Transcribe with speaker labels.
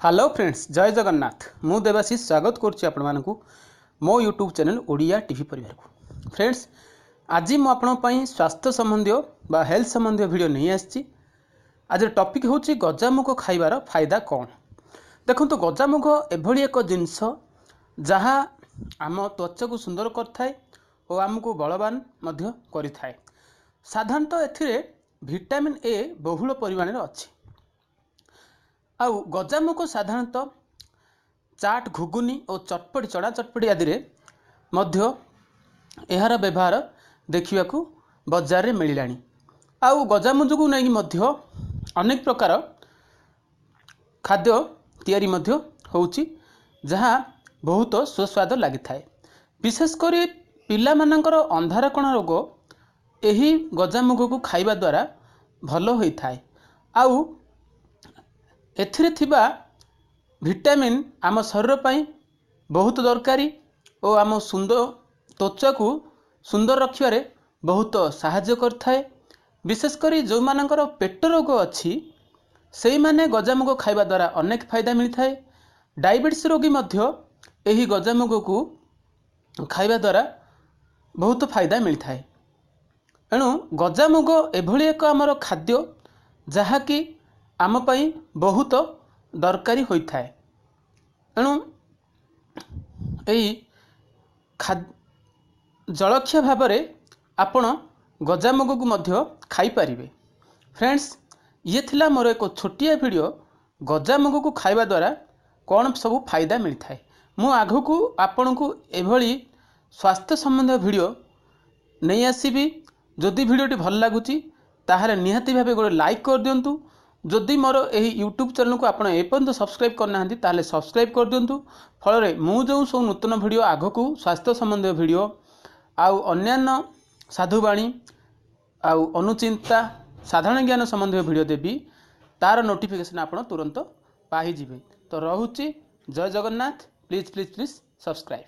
Speaker 1: Hello friends, जय जगन्नाथ। मु देवाशीष स्वागत करुच्ची आपण मानकु मो यूट्यूब चैनल ओडिया टीवी परिवार को। फ्रेंड्स, आज मु आपण स्वास्थ्य संबंधी बा हेल्थ संबंधी वीडियो नहीं आसी। आज टॉपिक होची गजामुग खाइबार फायदा कौन। देखंतु गजामुग एभली एक जिनस जहाँ आम त्वचा को सुंदर करथाय और आमको बलवान मध्य करिथाय। साधारणतः एथिरे विटामिन ए बहुल परिमाण में अछि। आउ गजामुग साधारणतः चाट, घुगुनी और चटपटी चढ़ा चटपटी आदि मध्य यार व्यवहार देखा बजार में मिलानी। आउ गजामुग को नहीं मध्य अनेक प्रकार खाद्य तैयारी मध्य होउची जहाँ बहुत सुस्वाद लगी थाए। विशेषकर पिला मानकर अंधार कण रोग यही गजामुग को खाइबा द्वारा भल होता है। आउ एथिरे थिबा विटामिन आम शरीर पाई बहुत दरकारी और आम सुंदर त्वचा को सुंदर रखिबारे बहुत साहाय्य करथाए। विशेषकर जो मानकर पेट रोग अच्छी से माने गजामुग खाइबा द्वारा अनेक फायदा मिलता है। डायबिटीज रोगी मध्य यही गजामुग को खाइबा द्वारा बहुत फायदा मिलता है। एणु गजामुग एभली एक आमर खाद्य जहाँकि आम पाई बहुत दरकारी होता है। एणु यही जलखिया भाव में आपण गजामुग को मध्य खाई पारिबे। फ्रेंड्स, ये थिला मोर एक छोटिया वीडियो गजामुग को खाइबा द्वारा कौन सब फायदा मिलता है। मु आगु को आपण को एभली स्वास्थ्य संबंधी वीडियो नहीं आसीबी। जदि वीडियोटी भल लगुच ताहले निहाती भावे गोटे लाइक कर दियंतु। जदि मोर यही यूट्यूब चैनल को आप एपर्यंत सब्सक्राइब करना ताहले सब्सक्राइब कर दियंतु। फल मु जो सब नूतन वीडियो आगु स्वास्थ्य संबंधी वीडियो आउ अन्यान्य साधुवाणी आउ अनुचिंता साधारण ज्ञान संबंधी वीडियो देवी तार नोटिफिकेशन आप तुरंत पाइबे। तो रहुची जय Jagannath. Please please please subscribe.